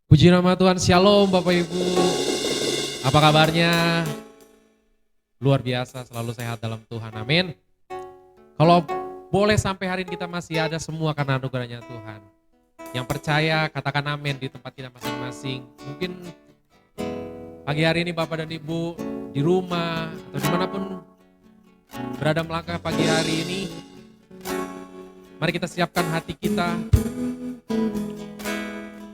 Puji nama Tuhan, Shalom Bapak Ibu. Apa kabarnya? Luar biasa, selalu sehat dalam Tuhan, amin. Kalau boleh sampai hari ini kita masih ada semua karena anugerahnya Tuhan. Yang percaya katakan amin di tempat kita masing-masing. Mungkin pagi hari ini Bapak dan Ibu di rumah atau dimanapun berada melangkah pagi hari ini. Mari kita siapkan hati kita.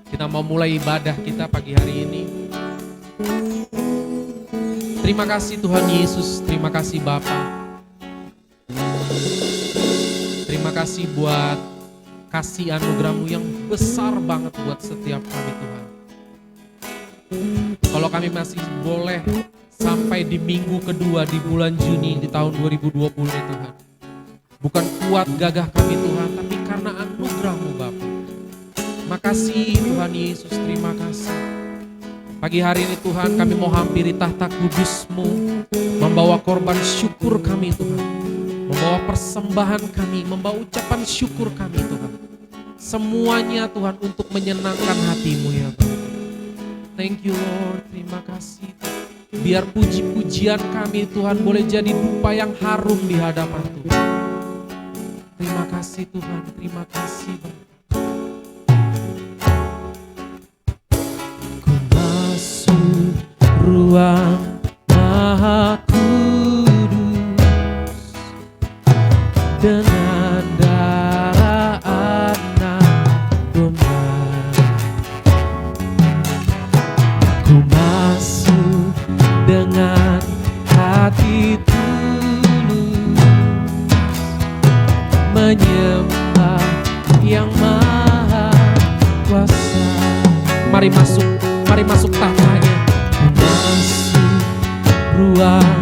Kita mau mulai ibadah kita pagi hari ini. Terima kasih Tuhan Yesus, terima kasih Bapa. Terima kasih buat kasih anugerah-Mu yang besar banget buat setiap kami Tuhan. Kalau kami masih boleh sampai di minggu kedua di bulan Juni di tahun 2020 ini Tuhan. Bukan kuat gagah kami Tuhan, tapi karena anugerah-Mu Bapa. Makasih Tuhan Yesus, terima kasih. Pagi hari ini Tuhan kami mau hampiri tahta kudus-Mu, membawa korban syukur kami Tuhan, membawa persembahan kami, membawa ucapan syukur kami Tuhan. Semuanya Tuhan untuk menyenangkan hati-Mu ya Tuhan. Thank you Lord, terima kasih. Biar puji-pujian kami Tuhan boleh jadi dupa yang harum di hadapan Tuhan. Terima kasih Tuhan, terima kasih Bapa. Ruang Maha Kudus dengan darah anak domba, ku masuk dengan hati tulus menyembah yang maha kuasa. Mari masuk tahtanya. Ruang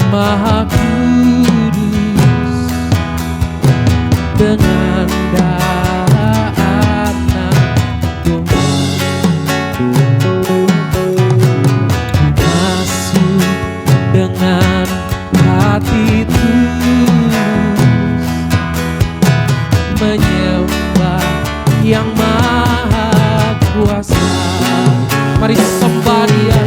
Maha Kudus dengan darah anak domba, masuk dengan hati tulus menyembah yang maha kuasa. Mari sembah Dia.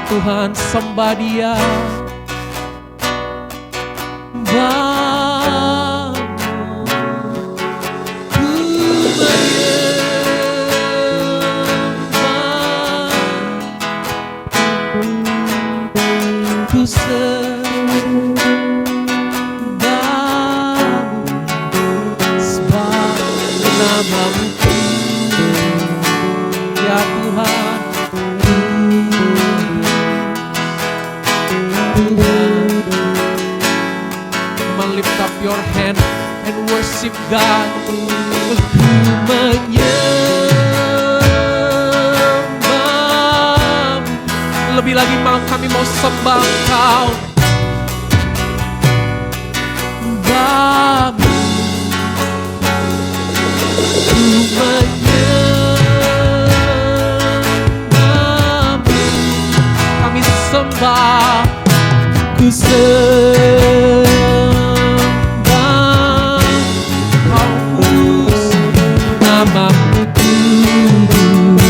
Tuhan, sembah Dia. Bapa, ku menyembah, ku sembah, sebab nama-Mu ya Tuhan. Come on, lift up your hand and worship God. Ku menyembah, lebih lagi kami mau sembah Engkau. Bapa, ku menyembah, kami sembah, ku sembah, Kau kudus, nama-Mu kudus.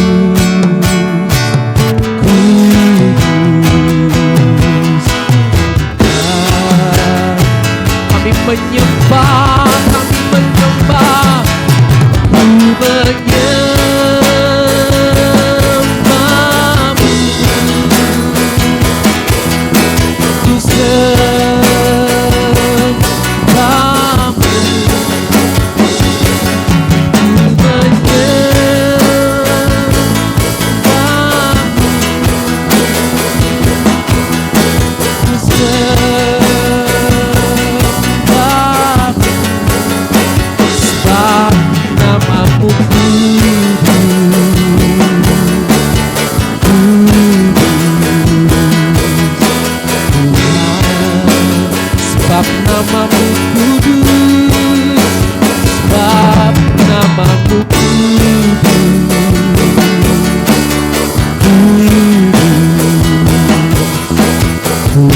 Kami menyembah, kami menyembah, ku menyembah-Mu, ku sembah-Mu, ku menyembah-Mu, ku sembah-Mu, sebab nama-Mu sebab nama-Mu kudus, sebab nama-Mu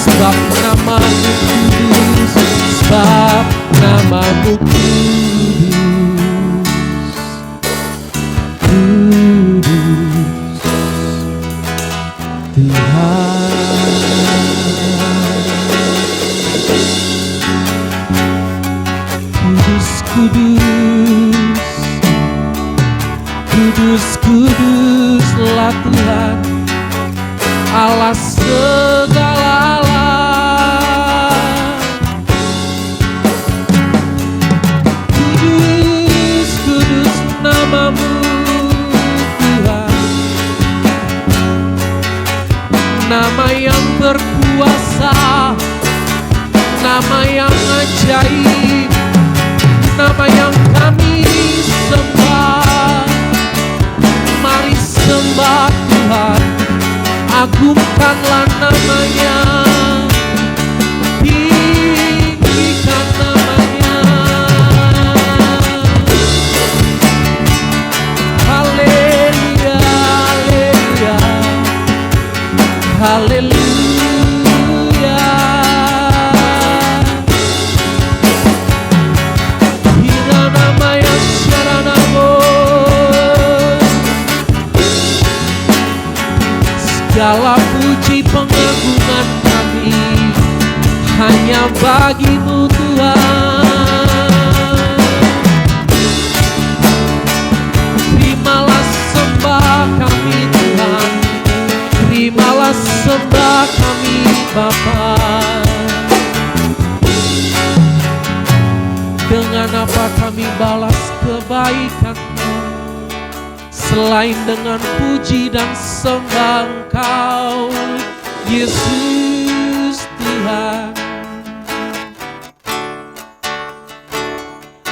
sebab nama-Mu kudus, sebab nama-Mu kudus, Tuhan. Kudus, kudus, kudus, kuduslah Tuhan, Allah segala Allah. Kudus, kudus nama-Mu Tuhan, nama yang berkuasa, nama yang ajaib, nama yang kami sembah. Mari sembah Tuhan, agungkanlah nama-Nya, tinggikan nama-Nya. Haleluya, haleluya, haleluya. Hiranamaya Sharanamos, segala puji pengagungan kami hanya bagi-Mu Tuhan. Terimalah sembah kami Tuhan, terimalah sembah kami Bapa. Dengan apa kami balas kebaikan-Mu selain dengan puji dan sembah Engkau, Yesus Tuhan.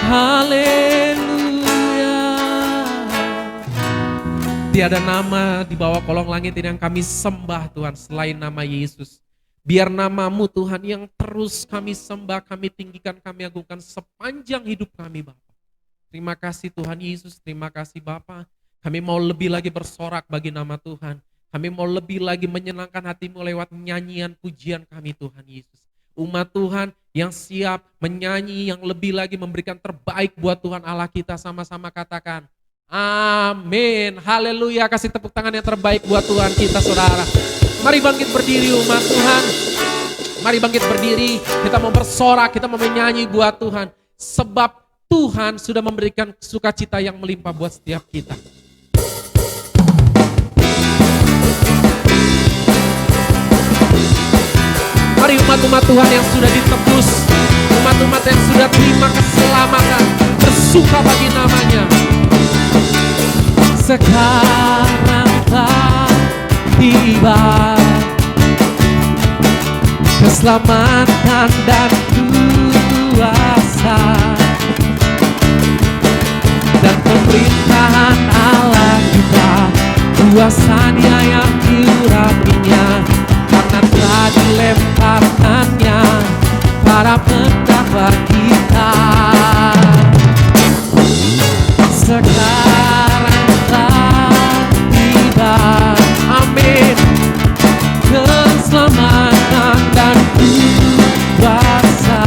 Haleluya. Tiada nama di bawah kolong langit ini yang kami sembah Tuhan selain nama Yesus. Biar nama-Mu Tuhan yang terus kami sembah, kami tinggikan, kami agungkan sepanjang hidup kami Bapa. Terima kasih Tuhan Yesus, terima kasih Bapa. Kami mau lebih lagi bersorak bagi nama Tuhan. Kami mau lebih lagi menyenangkan hati-Mu lewat nyanyian pujian kami Tuhan Yesus. Umat Tuhan yang siap menyanyi, yang lebih lagi memberikan terbaik buat Tuhan Allah kita, sama-sama katakan Amin. Haleluya. Kasih tepuk tangan yang terbaik buat Tuhan kita, saudara. Mari bangkit berdiri umat Tuhan. Mari bangkit berdiri. Kita mau bersorak, kita mau menyanyi buat Tuhan. Sebab Tuhan sudah memberikan sukacita yang melimpah buat setiap kita. Mari umat-umat Tuhan yang sudah ditebus, umat-umat yang sudah terima keselamatan, bersuka bagi namanya. Sekarang telah tiba keselamatan dan kuasa dan pemerintahan Allah kita, kuasanya yang diurapinya, karena telah dilemparkannya para pendakwa kita. Sekarang telah tiba, amin, keselamatan dan kuasa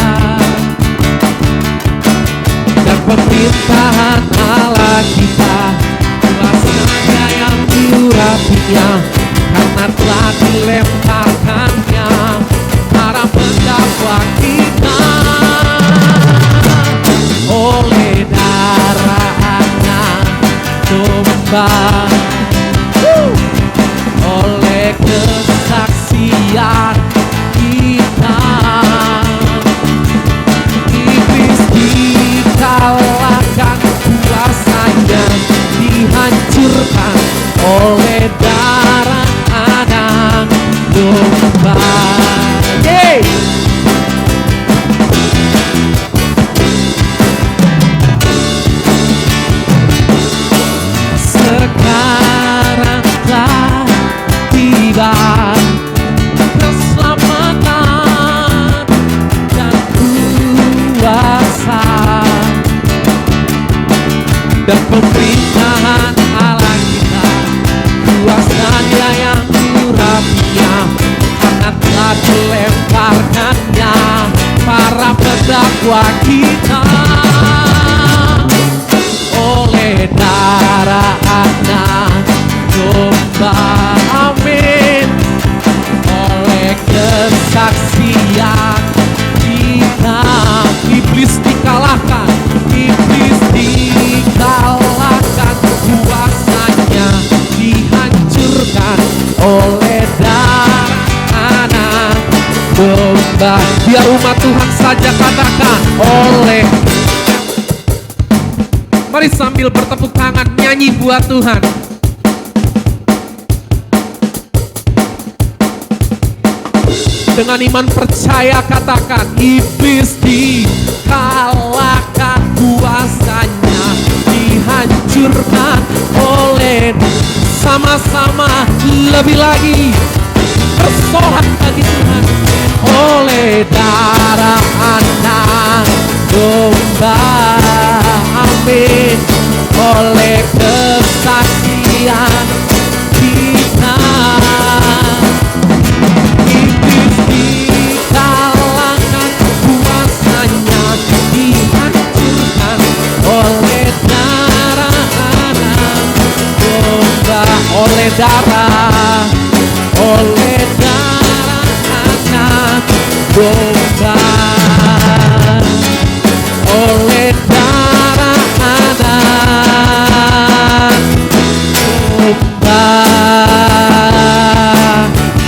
dan pemerintahan Allah kita, kuasanya yang diurapinya, karena telah dilemparkannya para pendakwa kita. Oleh darah anak domba, oleh kesaksian kita, iblis dikalahkan, kuasanya dihancurkan oleh darah anak domba. Yeay! Sekarang telah tiba keselamatan dan kuasa dan pemerintahan Allah kita, kuasanya yang diurapinya, karena telah dilemparkannya para pendakwa kita. Oleh darah anak domba, amin, oleh kesaksian kita, iblis dikalahkan, iblis dikalahkan, kuasanya dihancurkan oleh darah anak domba. Biar umat Tuhan saja katakan oleh. Mari sambil bertepuk tangan nyanyi buat Tuhan. Dengan iman percaya katakan, iblis dikalahkan, kuasanya dihancurkan oleh, sama-sama lebih lagi bersorak bagi Tuhan, oleh darah anak domba, amin, oleh kesaksian kita, iblis dikalahkan, kuasanya dihancurkan oleh darah anak domba, oleh darah anak domba, oleh darah anak domba.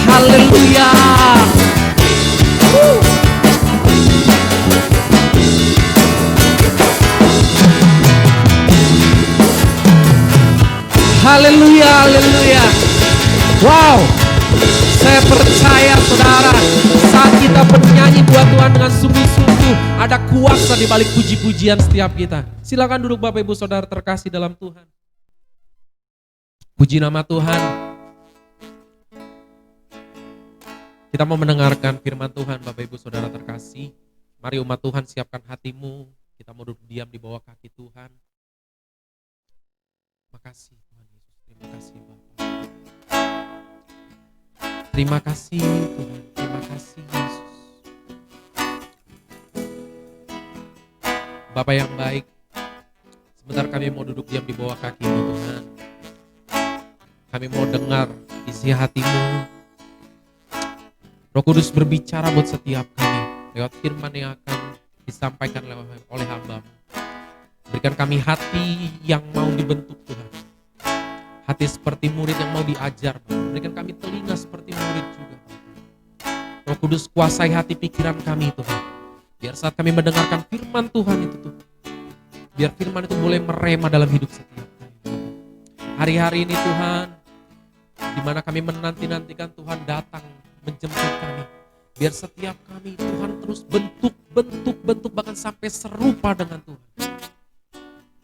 Haleluya. Haleluya, haleluya. Wow, saya percaya saudara, saat kita bernyanyi buat Tuhan dengan sungguh-sungguh, ada kuasa di balik puji-pujian setiap kita. Silakan duduk Bapak Ibu Saudara terkasih dalam Tuhan. Puji nama Tuhan. Kita mau mendengarkan firman Tuhan Bapak Ibu Saudara terkasih. Mari umat Tuhan siapkan hatimu, kita mau duduk diam di bawah kaki Tuhan. Makasih Tuhan Yesus, terima kasih Bapak. Terima kasih Tuhan, terima kasih Yesus. Bapak yang baik, Sebentar kami mau duduk diam di bawah kaki-Mu Tuhan. Kami mau dengar isi hati-Mu. Roh Kudus berbicara buat setiap kami lewat firman yang akan disampaikan oleh hamba-Mu. Berikan kami hati yang mau dibentuk Tuhan. Hati seperti murid yang mau diajar. Berikan kami telinga seperti murid juga. Roh Kudus kuasai hati pikiran kami Tuhan. Biar saat kami mendengarkan firman Tuhan itu Tuhan, biar firman itu boleh merema dalam hidup setiap kami. Hari-hari ini Tuhan, di mana kami menanti-nantikan Tuhan datang menjemput kami. Biar setiap kami Tuhan terus bentuk, bahkan sampai serupa dengan Tuhan.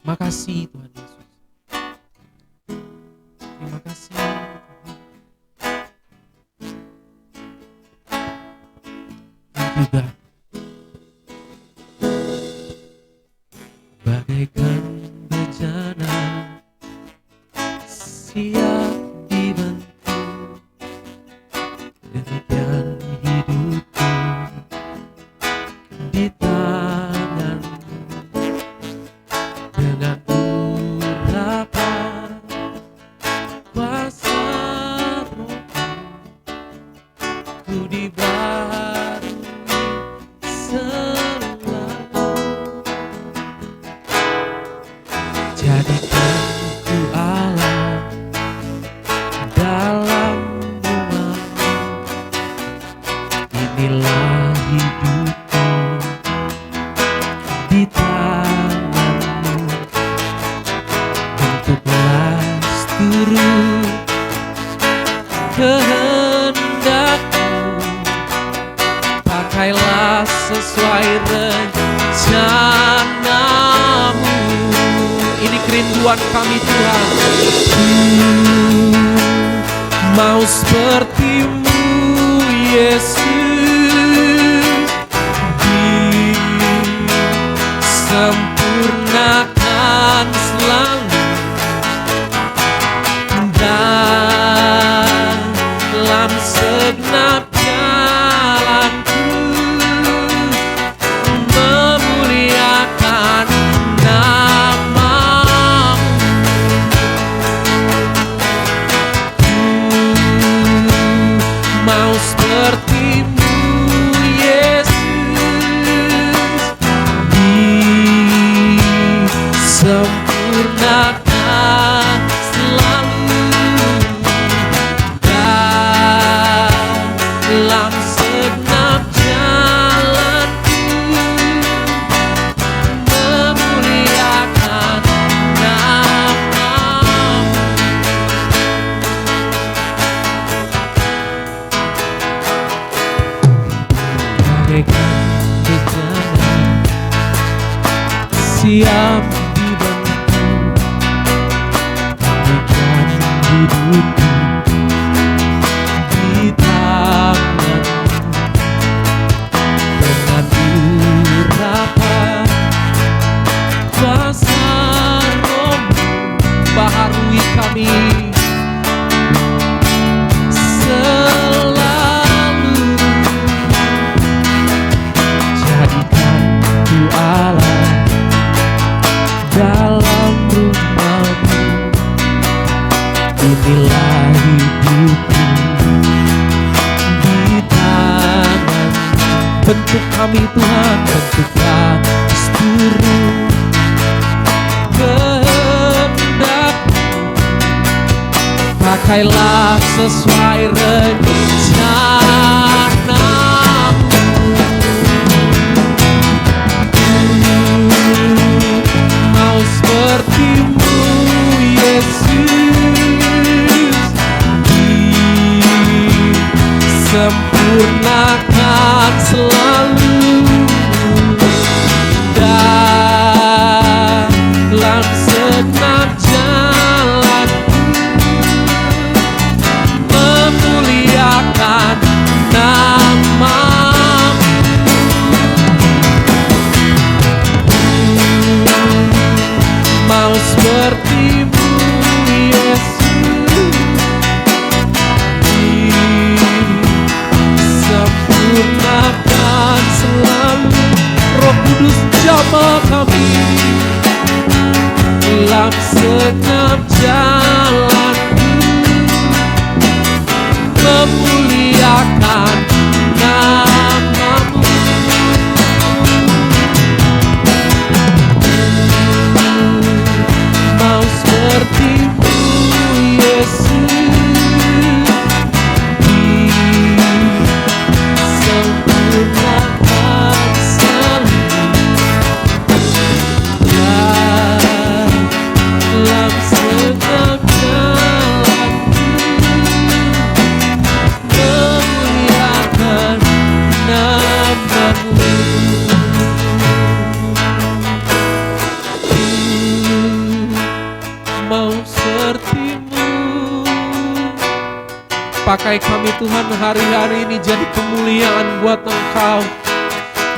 Makasih Tuhan Yesus. Terima kasih Tuhan. Thank you God. Bagaikan bejana siap dibantu, demikian hidupku di tangan-Mu. Dengan urapan kuasa Roh-Mu, ku dibarui selalu. Jadikan ku Allah dalam rumah-Mu. Inilah hidupku di tangan-Mu. Bentuklah seluruh kehendak-Mu. Pakailah sesuai rencana-Mu. Ini kerinduan kami Tuhan. Mau seperti-Mu Yesus, disempurnakan selalu dalam segenap jalanku, memuliakan nama-Mu. Mau seperti-Mu Yesus, disempurnakan selalu dalam segenap jalanku, memuliakan nama-Mu. Bagaikan bejana siap dibantu, demikian hidupku di tangan-Mu. Dengan urapan kuasa Roh-Mu, baharui kami selalu. Jadikan ku Allah dalam rumah-Mu. Inilah hidupku di tangan-Mu. Bentuk kami Tuhan, bentuklah seluruh kehendak-Mu. Pakailah sesuai rencana-Mu. Mau seperti-Mu Yesus, disempurnakan selalu dalam segenap jalanku, memuliakan nama-Mu. Mau seperti-Mu Yesus, disempurnakan selalu jalanku, memuliakan namamu. Mau seperti-Mu Yesus, disempurnakan selalu dalam segenap jalanku, memuliakan namamu. Mau seperti-Mu. Pakai kami Tuhan hari-hari ini jadi kemuliaan buat Engkau.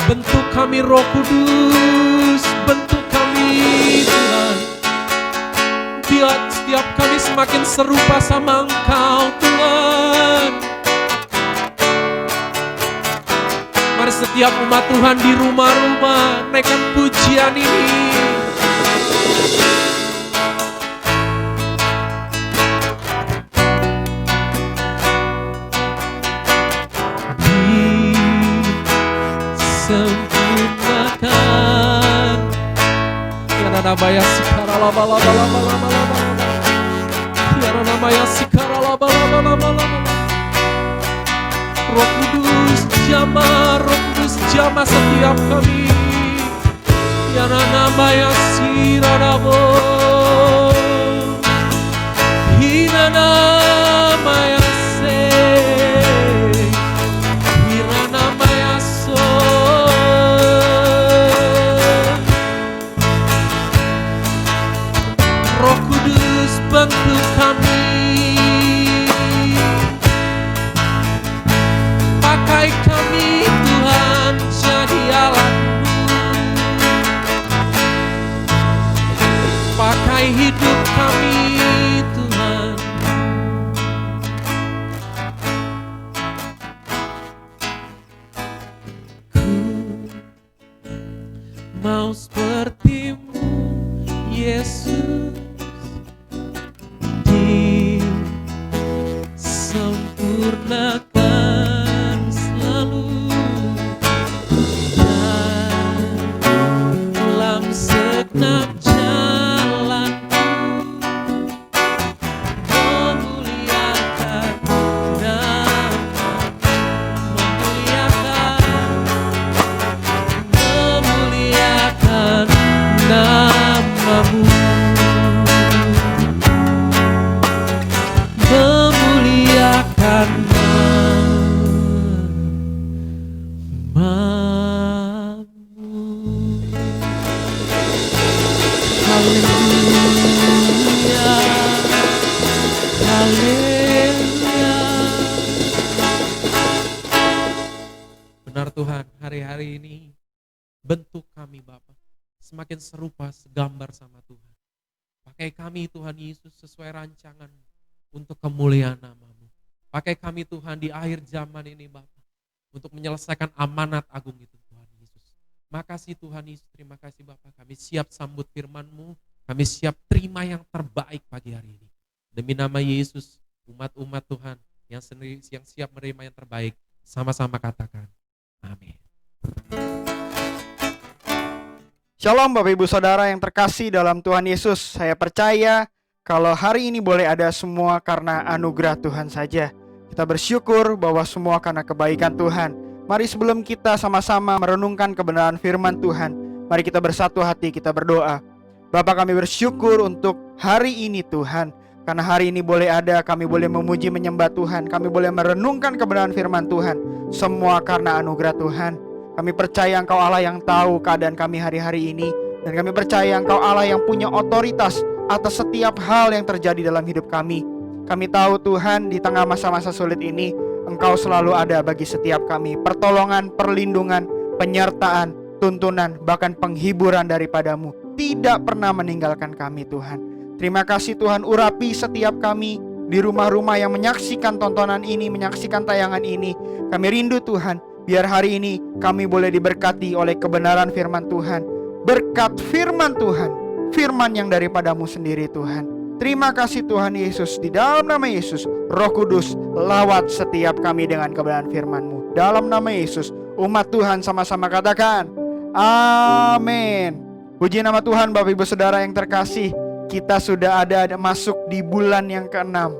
Bentuk kami Roh Kudus, bentuk kami Tuhan. Biar setiap kami semakin serupa sama Engkau Tuhan. Mari setiap umat Tuhan di rumah-rumah naikkan pujian ini. Sempurnakan Tiara namanya sikara laba laba laba laba laba, Tiara namanya sikara laba laba laba laba. Roh Kudus jamah, Roh Kudus jamah setiap kami. Tiara namanya sirarabo, Hina namanya se, Hina namanya so. Roh Kudus bentuk kami, pakai kami Tuhan jadi alat-Mu, pakai hidup kami Tuhan. Ku mau seperti-Mu Yesus, disempurnakan selalu dalam segenap jalanku, memuliakan namamu, memuliakan namamu, memuliakan namamu. Haleluya, haleluya. Benar Tuhan, hari-hari ini bentuk kami Bapa semakin serupa segambar sama Tuhan. Pakai kami Tuhan Yesus sesuai rancangan untuk kemuliaan namamu. Pakai kami Tuhan di akhir zaman ini Bapa untuk menyelesaikan amanat agung itu Tuhan Yesus. Makasih Tuhan Yesus, terima kasih Bapa. Kami siap sambut firman-Mu, kami siap terima yang terbaik pagi hari ini. Demi nama Yesus, umat-umat Tuhan yang siap menerima yang terbaik, sama-sama katakan amin. Shalom Bapak Ibu Saudara yang terkasih dalam Tuhan Yesus. Saya percaya kalau hari ini boleh ada semua karena anugerah Tuhan saja. Kita bersyukur bahwa semua karena kebaikan Tuhan. Mari sebelum kita sama-sama merenungkan kebenaran firman Tuhan, mari kita bersatu hati, kita berdoa. Bapa, kami bersyukur untuk hari ini Tuhan. Karena hari ini boleh ada, kami boleh memuji menyembah Tuhan, kami boleh merenungkan kebenaran firman Tuhan. Semua karena anugerah Tuhan. Kami percaya Engkau Allah yang tahu keadaan kami hari-hari ini. Dan kami percaya Engkau Allah yang punya otoritas atas setiap hal yang terjadi dalam hidup kami. Kami tahu Tuhan, di tengah masa-masa sulit ini Engkau selalu ada bagi setiap kami. Pertolongan, perlindungan, penyertaan, tuntunan, bahkan penghiburan daripada-Mu tidak pernah meninggalkan kami Tuhan. Terima kasih Tuhan, urapi setiap kami di rumah-rumah yang menyaksikan tontonan ini, menyaksikan tayangan ini. Kami rindu Tuhan, biar hari ini kami boleh diberkati oleh kebenaran firman Tuhan. Berkat firman Tuhan, firman yang daripada-Mu sendiri Tuhan. Terima kasih Tuhan Yesus. Di dalam nama Yesus, Roh Kudus lawat setiap kami dengan kebenaran firman-Mu. Dalam nama Yesus, umat Tuhan sama-sama katakan amin. Puji nama Tuhan. Bapak Ibu Saudara yang terkasih, kita sudah ada masuk di bulan yang ke-6.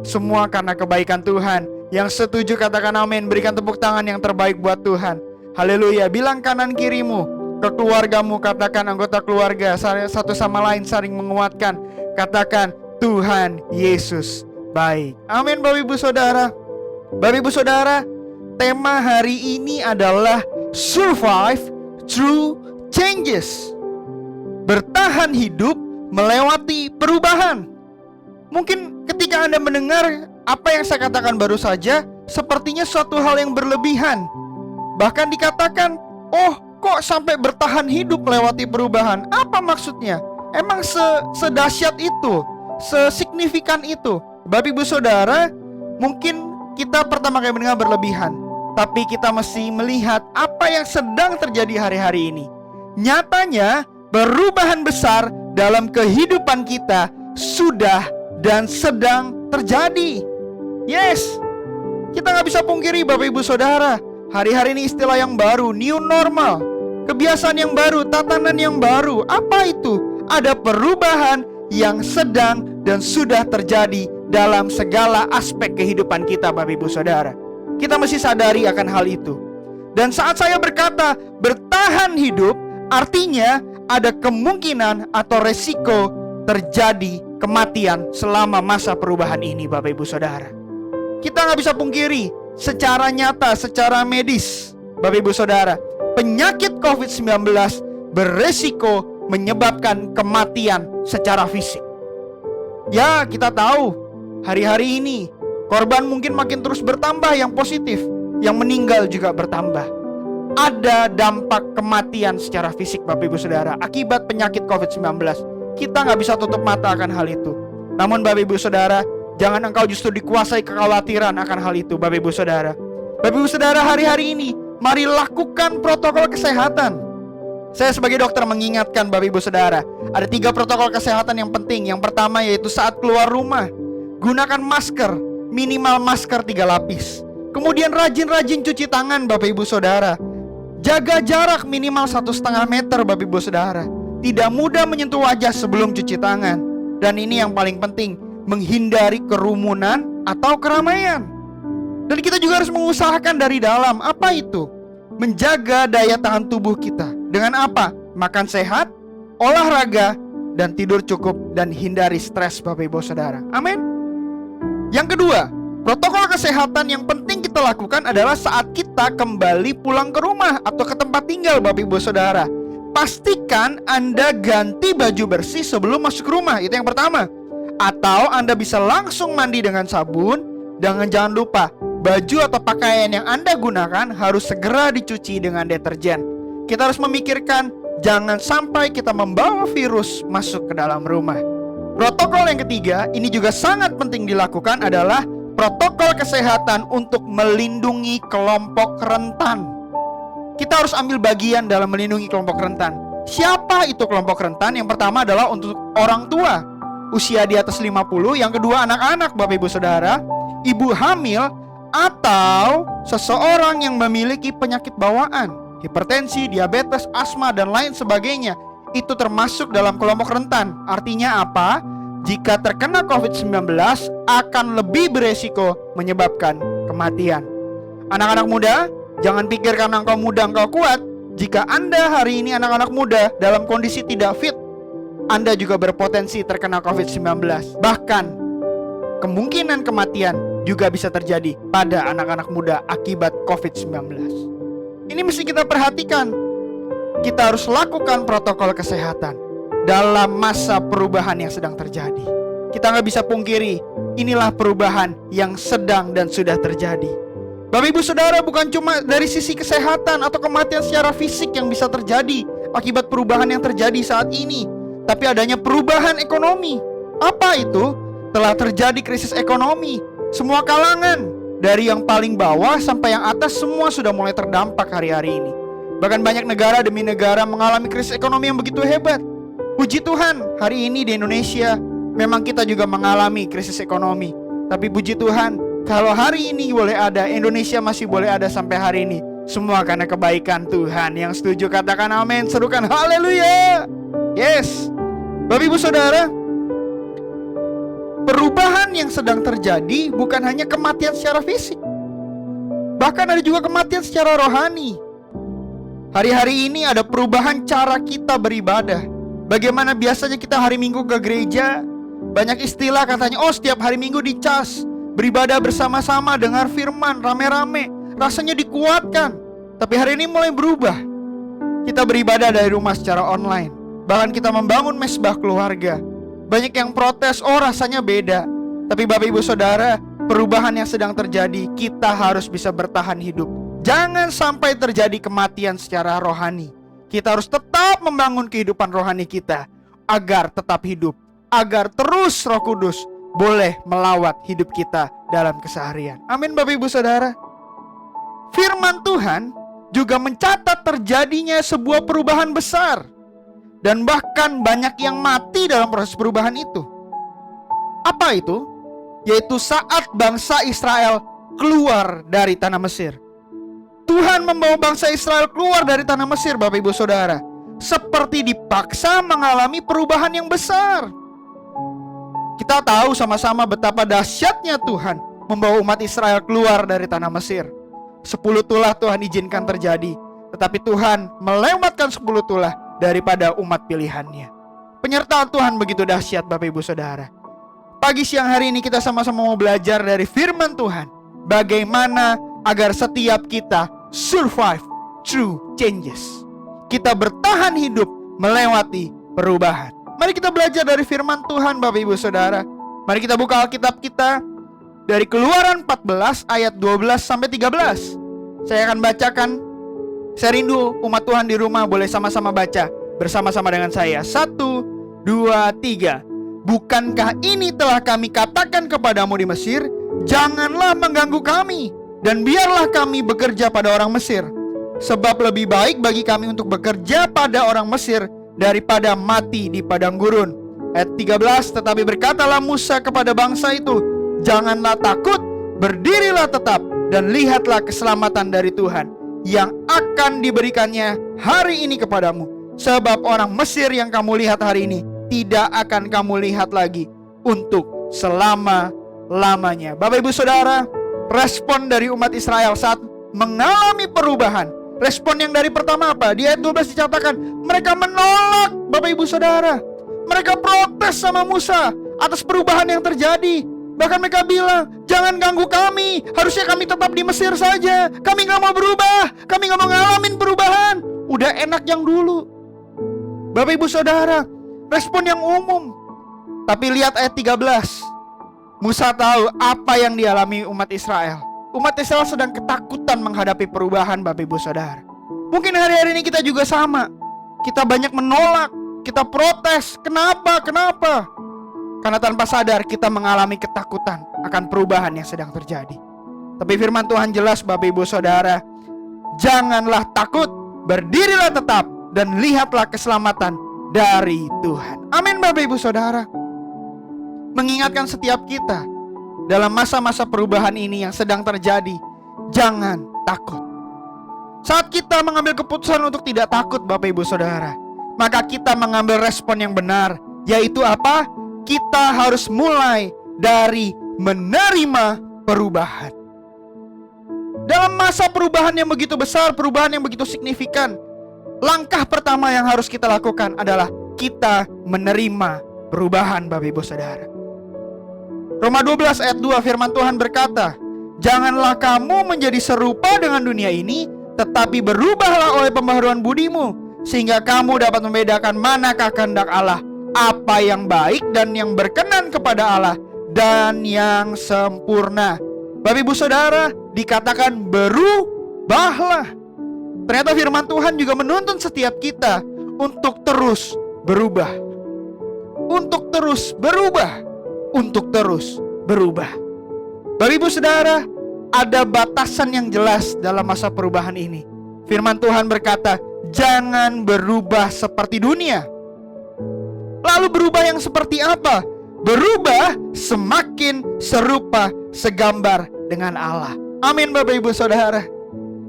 Semua karena kebaikan Tuhan. Yang setuju katakan amin. Berikan tepuk tangan yang terbaik buat Tuhan. Haleluya. Bilang kanan kirimu, ke keluargamu, katakan anggota keluarga satu sama lain saling menguatkan. Katakan Tuhan Yesus baik. Amin Bapak Ibu Saudara. Bapak Ibu Saudara, tema hari ini adalah Survive Through Changes. Bertahan hidup melewati perubahan. Mungkin ketika Anda mendengar apa yang saya katakan baru saja, sepertinya suatu hal yang berlebihan. Bahkan dikatakan, oh kok sampai bertahan hidup melewati perubahan? Apa maksudnya? Emang sedahsyat itu, sesignifikan itu? Bapak Ibu Saudara, mungkin kita pertama kali mendengar berlebihan, tapi kita mesti melihat apa yang sedang terjadi hari-hari ini. Nyatanya perubahan besar dalam kehidupan kita sudah dan sedang terjadi. Yes, kita gak bisa pungkiri Bapak Ibu Saudara, hari-hari ini istilah yang baru, new normal, kebiasaan yang baru, tatanan yang baru. Apa itu? Ada perubahan yang sedang dan sudah terjadi dalam segala aspek kehidupan kita Bapak Ibu Saudara. Kita mesti sadari akan hal itu. Dan saat saya berkata bertahan hidup, artinya ada kemungkinan atau resiko terjadi kematian selama masa perubahan ini Bapak Ibu Saudara. Kita gak bisa pungkiri secara nyata, secara medis Bapak Ibu Saudara, penyakit COVID-19 beresiko menyebabkan kematian secara fisik. Ya, kita tahu hari-hari ini korban mungkin makin terus bertambah yang positif, yang meninggal juga bertambah. Ada dampak kematian secara fisik Bapak Ibu Saudara akibat penyakit COVID-19. Kita gak bisa tutup mata akan hal itu. Namun Bapak Ibu Saudara, jangan engkau justru dikuasai kekhawatiran akan hal itu Bapak Ibu Saudara. Bapak Ibu Saudara, hari-hari ini mari lakukan protokol kesehatan. Saya sebagai dokter mengingatkan Bapak Ibu Saudara, ada 3 protokol kesehatan yang penting. Yang pertama yaitu saat keluar rumah, gunakan masker, minimal masker 3 lapis. Kemudian rajin-rajin cuci tangan Bapak Ibu Saudara. Jaga jarak minimal 1,5 meter Bapak Ibu Saudara. Tidak mudah menyentuh wajah sebelum cuci tangan. Dan ini yang paling penting, menghindari kerumunan atau keramaian. Dan kita juga harus mengusahakan dari dalam. Apa itu? Menjaga daya tahan tubuh kita. Dengan apa? Makan sehat, olahraga, dan tidur cukup, dan hindari stres Bapak Ibu Saudara. Amin. Yang kedua, protokol kesehatan yang penting kita lakukan adalah saat kita kembali pulang ke rumah atau ke tempat tinggal Bapak Ibu Saudara. Pastikan Anda ganti baju bersih sebelum masuk rumah. Itu yang pertama. Atau Anda bisa langsung mandi dengan sabun. Dan jangan lupa, baju atau pakaian yang Anda gunakan harus segera dicuci dengan deterjen. Kita harus memikirkan jangan sampai kita membawa virus masuk ke dalam rumah. Protokol yang ketiga, ini juga sangat penting dilakukan, adalah protokol kesehatan untuk melindungi kelompok rentan. Kita harus ambil bagian dalam melindungi kelompok rentan. Siapa itu kelompok rentan? Yang pertama adalah untuk orang tua usia di atas 50, yang kedua anak-anak Bapak Ibu Saudara, ibu hamil, atau seseorang yang memiliki penyakit bawaan, hipertensi, diabetes, asma, dan lain sebagainya. Itu termasuk dalam kelompok rentan. Artinya apa? Jika terkena COVID-19 akan lebih beresiko menyebabkan kematian. Anak-anak muda, jangan pikir karena engkau muda engkau kuat. Jika Anda hari ini anak-anak muda dalam kondisi tidak fit, Anda juga berpotensi terkena COVID-19. Bahkan kemungkinan kematian juga bisa terjadi pada anak-anak muda akibat COVID-19. Ini mesti kita perhatikan. Kita harus lakukan protokol kesehatan dalam masa perubahan yang sedang terjadi. Kita gak bisa pungkiri, inilah perubahan yang sedang dan sudah terjadi. Bapak Ibu Saudara, bukan cuma dari sisi kesehatan atau kematian secara fisik yang bisa terjadi akibat perubahan yang terjadi saat ini, tapi adanya perubahan ekonomi. Apa itu? Telah terjadi krisis ekonomi. Semua kalangan, dari yang paling bawah sampai yang atas, semua sudah mulai terdampak hari-hari ini. Bahkan banyak negara demi negara mengalami krisis ekonomi yang begitu hebat. Puji Tuhan, hari ini di Indonesia Memang kita juga mengalami krisis ekonomi, tapi puji Tuhan, kalau hari ini boleh ada, Indonesia masih boleh ada sampai hari ini, semua karena kebaikan Tuhan. Yang setuju katakan amin, serukan haleluya. Yes. Bapak Ibu Saudara, perubahan yang sedang terjadi bukan hanya kematian secara fisik, bahkan ada juga kematian secara rohani. Hari-hari ini ada perubahan cara kita beribadah. Bagaimana biasanya kita hari Minggu ke gereja, banyak istilah katanya, oh setiap hari Minggu dicas, beribadah bersama-sama, dengar firman, rame-rame, rasanya dikuatkan. Tapi hari ini mulai berubah. Kita beribadah dari rumah secara online. Bahkan kita membangun mesbah keluarga. Banyak yang protes, oh rasanya beda. Tapi Bapak Ibu Saudara, perubahan yang sedang terjadi, kita harus bisa bertahan hidup. Jangan sampai terjadi kematian secara rohani. Kita harus tetap membangun kehidupan rohani kita agar tetap hidup, agar terus Roh Kudus boleh melawat hidup kita dalam keseharian. Amin Bapak Ibu Saudara. Firman Tuhan juga mencatat terjadinya sebuah perubahan besar, dan bahkan banyak yang mati dalam proses perubahan itu. Apa itu? Yaitu saat bangsa Israel keluar dari tanah Mesir. Tuhan membawa bangsa Israel keluar dari tanah Mesir, Bapak Ibu Saudara, seperti dipaksa mengalami perubahan yang besar. Kita tahu sama-sama betapa dahsyatnya Tuhan membawa umat Israel keluar dari tanah Mesir. 10 tulah Tuhan izinkan terjadi, tetapi Tuhan melewatkan 10 tulah daripada umat pilihannya. Penyertaan Tuhan begitu dahsyat Bapak Ibu Saudara. Pagi siang hari ini kita sama-sama mau belajar dari firman Tuhan, bagaimana agar setiap kita survive through changes. Kita bertahan hidup melewati perubahan. Mari kita belajar dari firman Tuhan Bapak Ibu Saudara. Mari kita buka Alkitab kita dari Keluaran 14 ayat 12 sampai 13. Saya akan bacakan. Saya rindu umat Tuhan di rumah boleh sama-sama baca bersama-sama dengan saya. 1, 2, 3. Bukankah ini telah kami katakan kepadamu di Mesir, janganlah mengganggu kami, dan biarlah kami bekerja pada orang Mesir. Sebab lebih baik bagi kami untuk bekerja pada orang Mesir daripada mati di padang gurun. Ayat 13, tetapi berkatalah Musa kepada bangsa itu, janganlah takut, berdirilah tetap, dan lihatlah keselamatan dari Tuhan yang akan diberikannya hari ini kepadamu. Sebab orang Mesir yang kamu lihat hari ini tidak akan kamu lihat lagi untuk selama-lamanya. Bapak Ibu Saudara, respon dari umat Israel saat mengalami perubahan, respon yang dari pertama apa? Di ayat 12 dikatakan mereka menolak. Bapak Ibu Saudara, mereka protes sama Musa atas perubahan yang terjadi. Bahkan mereka bilang, jangan ganggu kami, harusnya kami tetap di Mesir saja. Kami gak mau berubah, kami gak mau ngalamin perubahan. Udah enak yang dulu. Bapak Ibu Saudara, respon yang umum. Tapi lihat ayat 13. Musa tahu apa yang dialami umat Israel. Umat Israel sedang ketakutan menghadapi perubahan Bapak Ibu Saudara. Mungkin hari-hari ini kita juga sama. Kita banyak menolak, kita protes. Kenapa? Karena tanpa sadar kita mengalami ketakutan akan perubahan yang sedang terjadi. Tapi firman Tuhan jelas Bapak Ibu Saudara, janganlah takut, berdirilah tetap, dan lihatlah keselamatan dari Tuhan. Amin Bapak Ibu Saudara. Mengingatkan setiap kita dalam masa-masa perubahan ini yang sedang terjadi, jangan takut. Saat kita mengambil keputusan untuk tidak takut Bapak Ibu Saudara, maka kita mengambil respon yang benar, yaitu apa? Kita harus mulai dari menerima perubahan. Dalam masa perubahan yang begitu besar, perubahan yang begitu signifikan, langkah pertama yang harus kita lakukan adalah kita menerima perubahan Bapak Ibu Saudara. Roma 12 ayat 2 firman Tuhan berkata, janganlah kamu menjadi serupa dengan dunia ini, tetapi berubahlah oleh pembaharuan budimu, sehingga kamu dapat membedakan manakah kehendak Allah, apa yang baik dan yang berkenan kepada Allah, dan yang sempurna. Bapak Ibu Saudara, dikatakan berubahlah. Ternyata firman Tuhan juga menuntun setiap kita untuk terus berubah. Untuk terus berubah. Untuk terus berubah. Bapak Ibu Saudara, ada batasan yang jelas dalam masa perubahan ini. Firman Tuhan berkata, jangan berubah seperti dunia. Lalu berubah yang seperti apa? berubah semakin serupa segambar dengan Allah. Amin Bapak Ibu Saudara.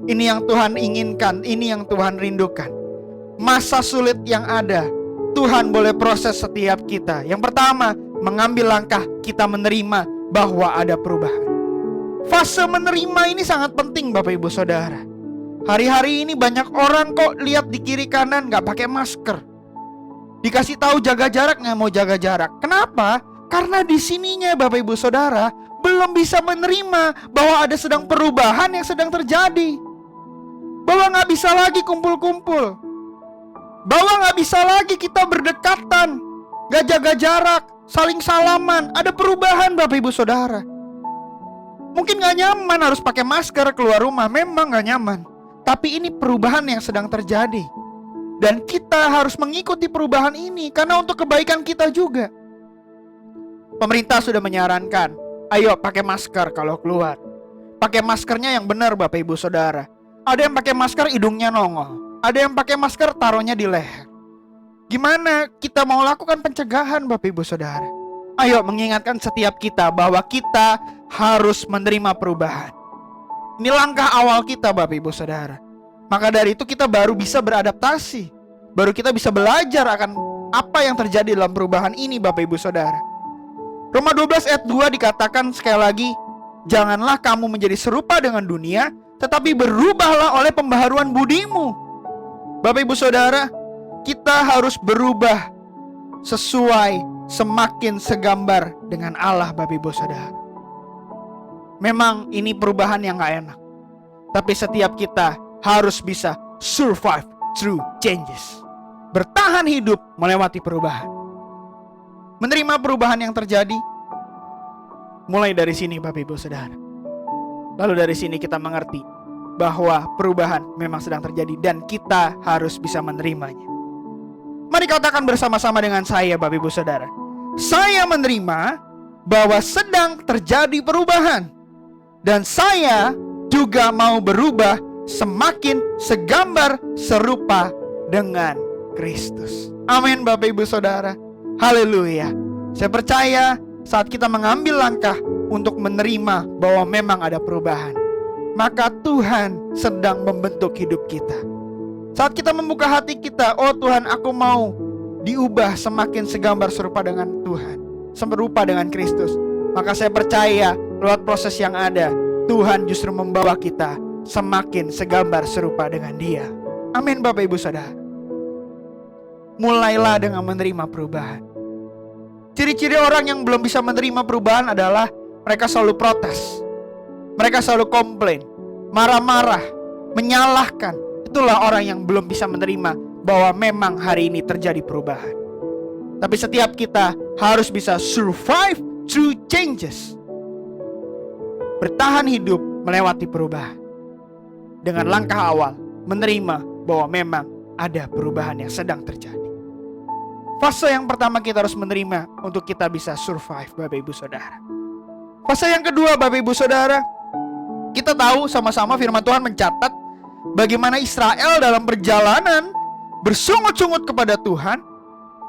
Ini yang Tuhan inginkan, ini yang Tuhan rindukan. Masa sulit yang ada, Tuhan boleh proses setiap kita. Yang pertama, mengambil langkah kita menerima bahwa ada perubahan. Fase menerima ini sangat penting Bapak Ibu Saudara. Hari-hari ini banyak orang kok lihat di kiri kanan gak pakai masker. Dikasih tahu jaga jarak, gak mau jaga jarak. Kenapa? Karena di sininya Bapak Ibu Saudara belum bisa menerima bahwa ada sedang perubahan yang sedang terjadi. Bahwa gak bisa lagi kumpul-kumpul. Bahwa gak bisa lagi kita berdekatan, gak jaga jarak, saling salaman. Ada perubahan Bapak Ibu Saudara. Mungkin gak nyaman harus pakai masker keluar rumah, memang gak nyaman. Tapi ini perubahan yang sedang terjadi. Dan kita harus mengikuti perubahan ini karena untuk kebaikan kita juga. Pemerintah sudah menyarankan, ayo pakai masker kalau keluar. Pakai maskernya yang benar Bapak Ibu Saudara. Ada yang pakai masker hidungnya nongol, ada yang pakai masker taruhnya di leher. Gimana kita mau lakukan pencegahan Bapak Ibu Saudara? Ayo mengingatkan setiap kita bahwa kita harus menerima perubahan. Ini langkah awal kita Bapak Ibu Saudara. Maka dari itu kita baru bisa beradaptasi. Baru kita bisa belajar akan apa yang terjadi dalam perubahan ini Bapak Ibu Saudara. Roma 12 ayat 2 dikatakan sekali lagi, janganlah kamu menjadi serupa dengan dunia, tetapi berubahlah oleh pembaharuan budimu. Bapak Ibu Saudara, kita harus berubah sesuai semakin segambar dengan Allah Bapak Ibu Saudara. Memang ini perubahan yang gak enak, tapi setiap kita harus bisa survive through changes. Bertahan hidup melewati perubahan. Menerima perubahan yang terjadi. Mulai dari sini Bapak Ibu Saudara. Lalu dari sini kita mengerti bahwa perubahan memang sedang terjadi dan kita harus bisa menerimanya. Mari katakan bersama-sama dengan saya Bapak Ibu Saudara. Saya menerima bahwa sedang terjadi perubahan. Dan saya juga mau berubah semakin segambar serupa dengan Kristus. Amin Bapak Ibu Saudara. Haleluya. Saya percaya saat kita mengambil langkah untuk menerima bahwa memang ada perubahan, maka Tuhan sedang membentuk hidup kita. Saat kita membuka hati kita, oh Tuhan, aku mau diubah semakin segambar serupa dengan Tuhan, serupa dengan Kristus. Maka saya percaya lewat proses yang ada, Tuhan justru membawa kita semakin segambar serupa dengan Dia. Amin Bapak Ibu Saudara. Mulailah dengan menerima perubahan. Ciri-ciri orang yang belum bisa menerima perubahan adalah mereka selalu protes, mereka selalu komplain, marah-marah, menyalahkan. Itulah orang yang belum bisa menerima bahwa memang hari ini terjadi perubahan. Tapi setiap kita harus bisa survive through changes. Bertahan hidup melewati perubahan. Dengan langkah awal menerima bahwa memang ada perubahan yang sedang terjadi. Fase yang pertama kita harus menerima untuk kita bisa survive Bapak Ibu Saudara. Fase yang kedua Bapak Ibu Saudara, kita tahu sama-sama firman Tuhan mencatat bagaimana Israel dalam perjalanan bersungut-sungut kepada Tuhan.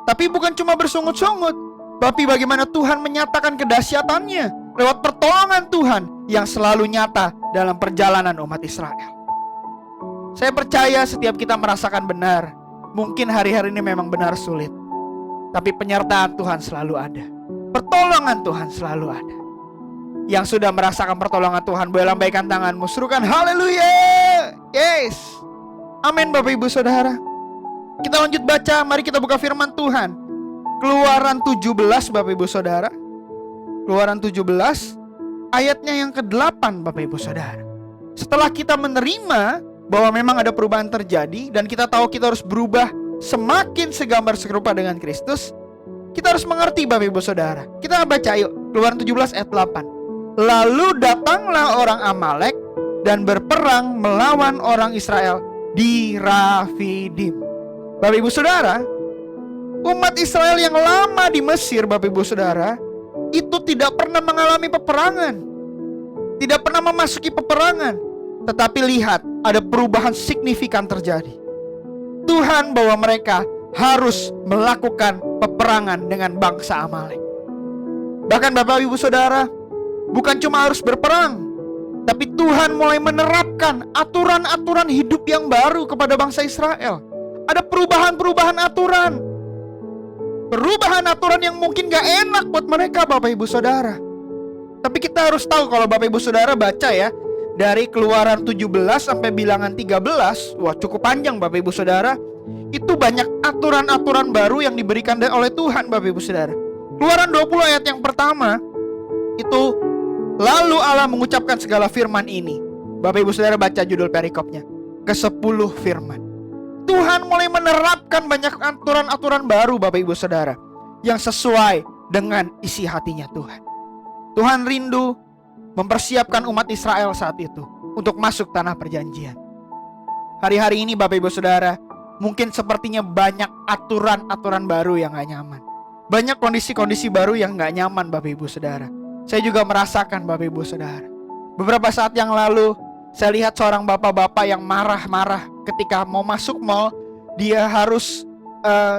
Tapi bukan cuma bersungut-sungut, tapi bagaimana Tuhan menyatakan kedahsyatannya lewat pertolongan Tuhan yang selalu nyata dalam perjalanan umat Israel. Saya percaya setiap kita merasakan benar. Mungkin hari-hari ini memang benar sulit, tapi penyertaan Tuhan selalu ada. Pertolongan Tuhan selalu ada. Yang sudah merasakan pertolongan Tuhan, boleh lambaikan tanganmu, serukan haleluya. Yes. Amin Bapak Ibu Saudara. Kita lanjut baca, mari kita buka firman Tuhan. Keluaran 17 Bapak Ibu Saudara. Keluaran 17 ayatnya yang ke-8 Bapak Ibu Saudara. Setelah kita menerima bahwa memang ada perubahan terjadi dan kita tahu kita harus berubah semakin segambar serupa dengan Kristus, kita harus mengerti Bapak Ibu Saudara. Kita baca yuk, Keluaran 17 ayat 8. Lalu datanglah orang Amalek dan berperang melawan orang Israel di Rafidim. Bapak Ibu Saudara, umat Israel yang lama di Mesir Bapak Ibu Saudara, itu tidak pernah mengalami peperangan, tidak pernah memasuki peperangan. Tetapi lihat, ada perubahan signifikan terjadi. Tuhan bahwa mereka harus melakukan peperangan dengan bangsa Amalek. Bahkan Bapak Ibu Saudara, bukan cuma harus berperang, tapi Tuhan mulai menerapkan aturan-aturan hidup yang baru kepada bangsa Israel. Ada perubahan-perubahan aturan. Perubahan aturan yang mungkin gak enak buat mereka, Bapak Ibu Saudara. Tapi kita harus tahu, kalau Bapak Ibu Saudara baca ya, dari Keluaran 17 sampai Bilangan 13, wah cukup panjang Bapak Ibu Saudara. Itu banyak aturan-aturan baru yang diberikan oleh Tuhan, Bapak Ibu Saudara. Keluaran 20 ayat yang pertama, itu lalu Allah mengucapkan segala firman ini. Bapak Ibu Saudara baca judul perikopnya, ke-10 firman. Tuhan mulai menerapkan banyak aturan-aturan baru, Bapak Ibu Saudara, yang sesuai dengan isi hatinya Tuhan. Tuhan rindu mempersiapkan umat Israel saat itu untuk masuk tanah perjanjian. Hari-hari ini Bapak Ibu Saudara, mungkin sepertinya banyak aturan-aturan baru yang gak nyaman. Banyak kondisi-kondisi baru yang gak nyaman, Bapak Ibu Saudara. Saya juga merasakan, Bapak Ibu Saudara. Beberapa saat yang lalu, saya lihat seorang bapak-bapak yang marah-marah ketika mau masuk mall. Dia harus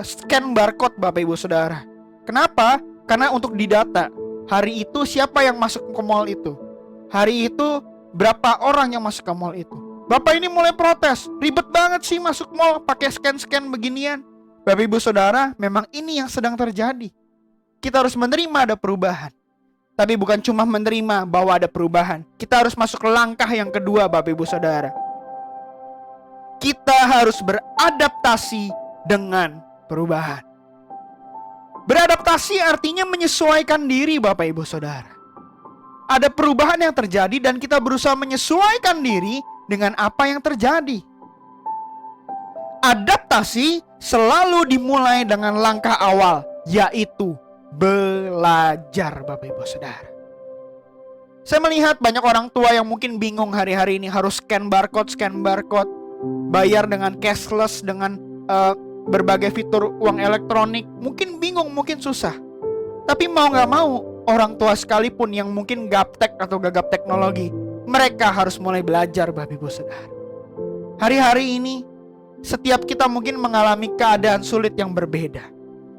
scan barcode, Bapak Ibu Saudara. Kenapa? Karena untuk didata hari itu siapa yang masuk ke mall itu, hari itu berapa orang yang masuk ke mall itu. Bapak ini mulai protes, ribet banget sih masuk mall pakai scan-scan beginian. Bapak Ibu Saudara, memang ini yang sedang terjadi. Kita harus menerima ada perubahan. Tapi bukan cuma menerima bahwa ada perubahan, kita harus masuk ke langkah yang kedua, Bapak Ibu Saudara. Kita harus beradaptasi dengan perubahan. Beradaptasi artinya menyesuaikan diri, Bapak Ibu Saudara. Ada perubahan yang terjadi dan kita berusaha menyesuaikan diri dengan apa yang terjadi. Adaptasi selalu dimulai dengan langkah awal, yaitu belajar, Bapak Ibu Saudara. Saya melihat banyak orang tua yang mungkin bingung hari-hari ini, harus scan barcode, bayar dengan cashless, dengan berbagai fitur uang elektronik. Mungkin bingung, mungkin susah. Tapi mau gak mau, orang tua sekalipun yang mungkin gaptek atau gagap teknologi, mereka harus mulai belajar, Bapak Ibu Saudara. Hari-hari ini, setiap kita mungkin mengalami keadaan sulit yang berbeda.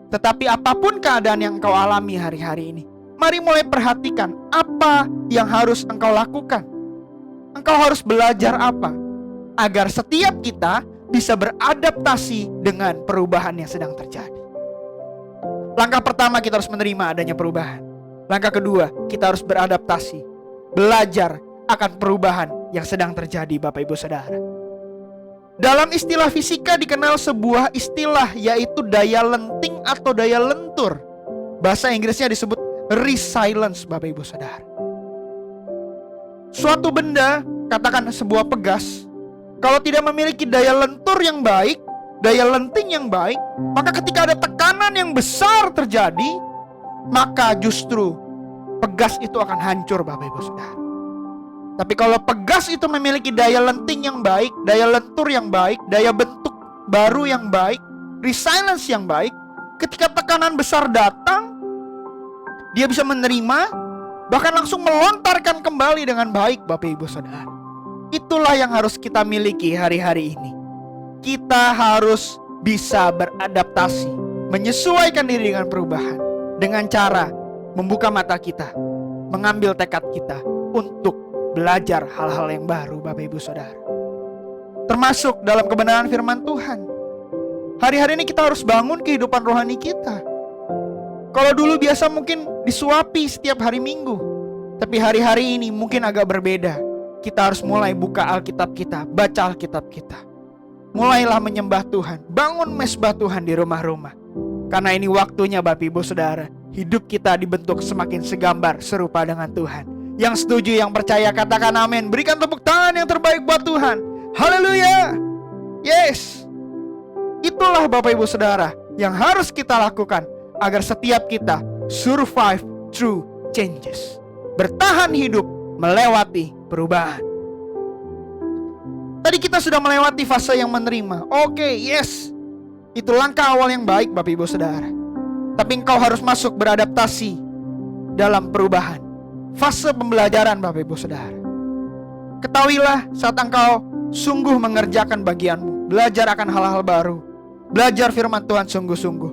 Tetapi apapun keadaan yang engkau alami hari-hari ini, mari mulai perhatikan apa yang harus engkau lakukan. Engkau harus belajar apa, agar setiap kita bisa beradaptasi dengan perubahan yang sedang terjadi. Langkah pertama, kita harus menerima adanya perubahan. Langkah kedua, kita harus beradaptasi, belajar akan perubahan yang sedang terjadi, Bapak Ibu Saudara. Dalam istilah fisika dikenal sebuah istilah, yaitu daya lenting atau daya lentur. Bahasa Inggrisnya disebut resilience, Bapak Ibu Saudara. Suatu benda, katakan sebuah pegas, kalau tidak memiliki daya lentur yang baik, daya lenting yang baik, maka ketika ada tekanan yang besar terjadi, maka justru pegas itu akan hancur, Bapak Ibu Saudara. Tapi kalau pegas itu memiliki daya lenting yang baik, daya lentur yang baik, daya bentuk baru yang baik, resilience yang baik, ketika tekanan besar datang, dia bisa menerima, bahkan langsung melontarkan kembali dengan baik, Bapak Ibu Saudara. Itulah yang harus kita miliki hari-hari ini. Kita harus bisa beradaptasi, menyesuaikan diri dengan perubahan, dengan cara membuka mata kita, mengambil tekad kita untuk belajar hal-hal yang baru, Bapak Ibu Saudara. Termasuk dalam kebenaran firman Tuhan. Hari-hari ini kita harus bangun kehidupan rohani kita. Kalau dulu biasa mungkin disuapi setiap hari Minggu, tapi hari-hari ini mungkin agak berbeda. Kita harus mulai buka Alkitab kita, baca Alkitab kita. Mulailah menyembah Tuhan, bangun mesbah Tuhan di rumah-rumah. Karena ini waktunya, Bapak Ibu Saudara, hidup kita dibentuk semakin segambar serupa dengan Tuhan. Yang setuju, yang percaya, katakan amin. Berikan tepuk tangan yang terbaik buat Tuhan. Haleluya. Yes. Itulah Bapak Ibu Saudara yang harus kita lakukan agar setiap kita survive through changes. Bertahan hidup melewati perubahan. Tadi kita sudah melewati fase yang menerima. Oke, yes. Itu langkah awal yang baik, Bapak Ibu Saudara. Tapi engkau harus masuk beradaptasi dalam perubahan. Fase pembelajaran, Bapak Ibu Saudara. Ketahuilah, saat engkau sungguh mengerjakan bagianmu, belajar akan hal-hal baru, belajar firman Tuhan sungguh-sungguh,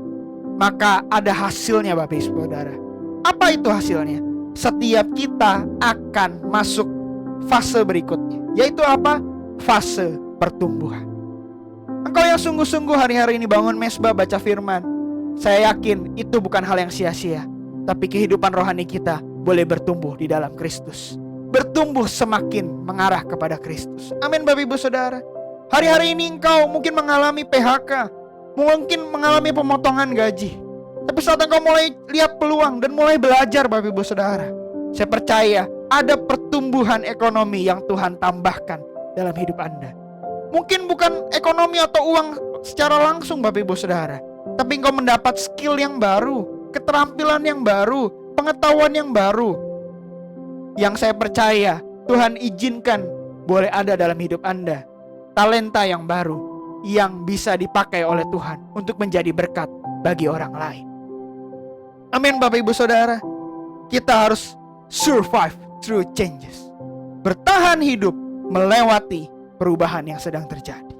maka ada hasilnya, Bapak Ibu Saudara. Apa itu hasilnya? Setiap kita akan masuk fase berikutnya, yaitu apa? Fase pertumbuhan. Engkau yang sungguh-sungguh hari-hari ini bangun mesbah baca firman, saya yakin itu bukan hal yang sia-sia. Tapi kehidupan rohani kita boleh bertumbuh di dalam Kristus, bertumbuh semakin mengarah kepada Kristus. Amin Bapak Ibu Saudara. Hari-hari ini engkau mungkin mengalami PHK, mungkin mengalami pemotongan gaji. Tapi saat engkau mulai lihat peluang dan mulai belajar Bapak Ibu Saudara, saya percaya ada pertumbuhan ekonomi yang Tuhan tambahkan dalam hidup Anda. Mungkin bukan ekonomi atau uang secara langsung Bapak Ibu Saudara, tapi engkau mendapat skill yang baru, keterampilan yang baru, pengetahuan yang baru, yang saya percaya Tuhan izinkan boleh ada dalam hidup Anda. Talenta yang baru yang bisa dipakai oleh Tuhan untuk menjadi berkat bagi orang lain. Amin Bapak Ibu Saudara. Kita harus survive through changes, bertahan hidup melewati perubahan yang sedang terjadi.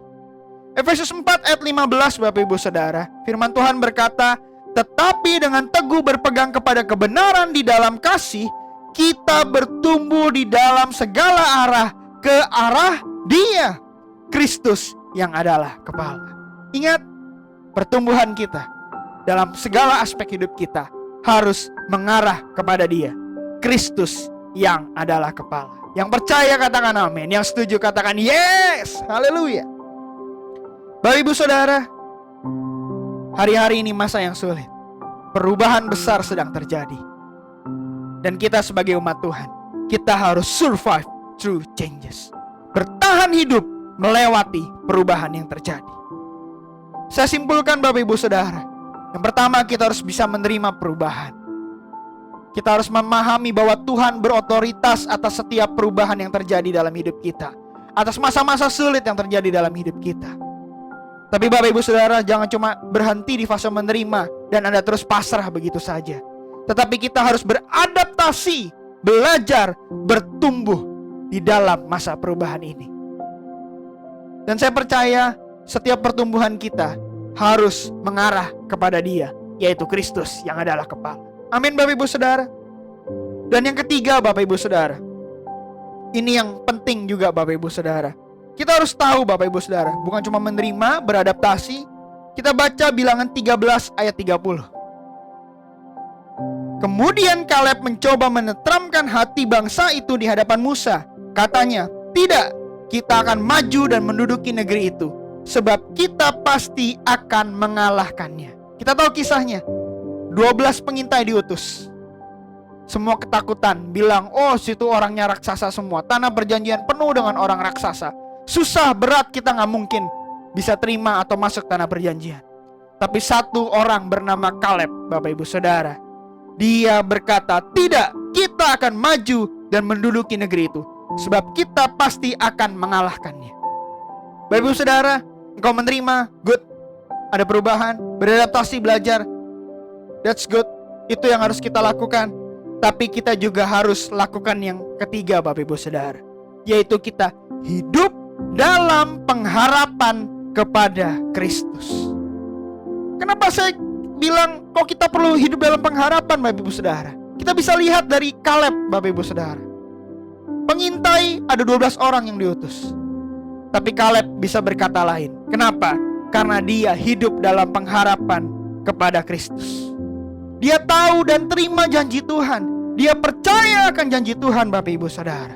Efesus 4 ayat 15 Bapak Ibu Saudara, firman Tuhan berkata, tetapi dengan teguh berpegang kepada kebenaran di dalam kasih, kita bertumbuh di dalam segala arah ke arah Dia, Kristus yang adalah kepala. Ingat, pertumbuhan kita dalam segala aspek hidup kita harus mengarah kepada Dia, Kristus yang adalah kepala. Yang percaya katakan amin, yang setuju katakan yes, haleluya. Bapak Ibu Saudara, hari-hari ini masa yang sulit, perubahan besar sedang terjadi. Dan kita sebagai umat Tuhan, kita harus survive through changes, bertahan hidup melewati perubahan yang terjadi. Saya simpulkan Bapak Ibu Saudara, yang pertama kita harus bisa menerima perubahan. Kita harus memahami bahwa Tuhan berotoritas atas setiap perubahan yang terjadi dalam hidup kita, atas masa-masa sulit yang terjadi dalam hidup kita. Tapi Bapak Ibu Saudara, jangan cuma berhenti di fase menerima dan Anda terus pasrah begitu saja. Tetapi kita harus beradaptasi, belajar, bertumbuh di dalam masa perubahan ini. Dan saya percaya setiap pertumbuhan kita harus mengarah kepada Dia, yaitu Kristus yang adalah kepala. Amin Bapak Ibu Saudara. Dan yang ketiga Bapak Ibu Saudara, ini yang penting juga Bapak Ibu Saudara. Kita harus tahu Bapak Ibu Saudara, bukan cuma menerima, beradaptasi. Kita baca Bilangan 13 ayat 30. Kemudian Kaleb mencoba menenteramkan hati bangsa itu di hadapan Musa. Katanya, tidak, kita akan maju dan menduduki negeri itu, sebab kita pasti akan mengalahkannya. Kita tahu kisahnya. 12 pengintai diutus. Semua ketakutan, bilang, oh situ orangnya raksasa semua. Tanah perjanjian penuh dengan orang raksasa. Susah, berat, kita gak mungkin bisa terima atau masuk tanah perjanjian. Tapi satu orang bernama Kaleb, Bapak Ibu Saudara, dia berkata, tidak, kita akan maju dan menduduki negeri itu, sebab kita pasti akan mengalahkannya. Bapak Ibu Saudara, engkau menerima, good. Ada perubahan, beradaptasi, belajar, that's good. Itu yang harus kita lakukan. Tapi kita juga harus lakukan yang ketiga Bapak Ibu Saudara, yaitu kita hidup dalam pengharapan kepada Kristus. Kenapa saya bilang kok kita perlu hidup dalam pengharapan Bapak Ibu Saudara? Kita bisa lihat dari Kaleb Bapak Ibu Saudara. Pengintai ada 12 orang yang diutus, tapi Kaleb bisa berkata lain. Kenapa? Karena dia hidup dalam pengharapan kepada Kristus. Dia tahu dan terima janji Tuhan. Dia percaya akan janji Tuhan Bapak Ibu Saudara.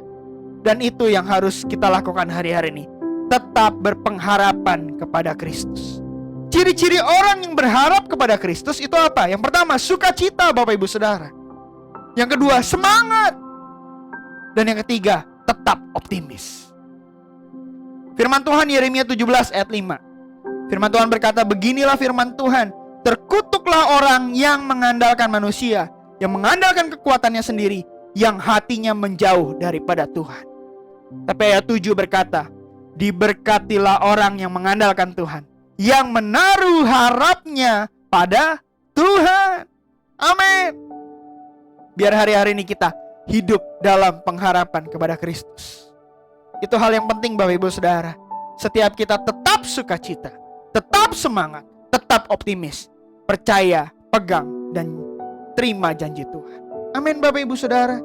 Dan itu yang harus kita lakukan hari-hari ini. Tetap berpengharapan kepada Kristus. Ciri-ciri orang yang berharap kepada Kristus itu apa? Yang pertama, sukacita Bapak Ibu Saudara. Yang kedua, semangat. Dan yang ketiga, tetap optimis. Firman Tuhan Yeremia 17 ayat 5. Firman Tuhan berkata, beginilah firman Tuhan, terkutuklah orang yang mengandalkan manusia, yang mengandalkan kekuatannya sendiri, yang hatinya menjauh daripada Tuhan. Tapi ayat 7 berkata, diberkatilah orang yang mengandalkan Tuhan, yang menaruh harapnya pada Tuhan. Amin. Biar hari-hari ini kita hidup dalam pengharapan kepada Kristus. Itu hal yang penting Bapak Ibu Saudara. Setiap kita tetap sukacita, tetap semangat, tetap optimis, percaya, pegang, dan terima janji Tuhan. Amin Bapak Ibu Saudara.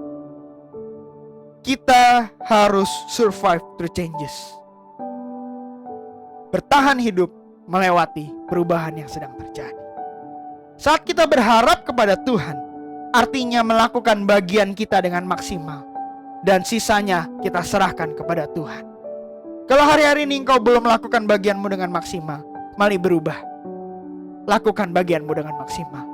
Kita harus survive through changes. Bertahan hidup melewati perubahan yang sedang terjadi. Saat kita berharap kepada Tuhan, artinya melakukan bagian kita dengan maksimal. Dan sisanya kita serahkan kepada Tuhan. Kalau hari-hari ini engkau belum melakukan bagianmu dengan maksimal, mari berubah. Lakukan bagianmu dengan maksimal.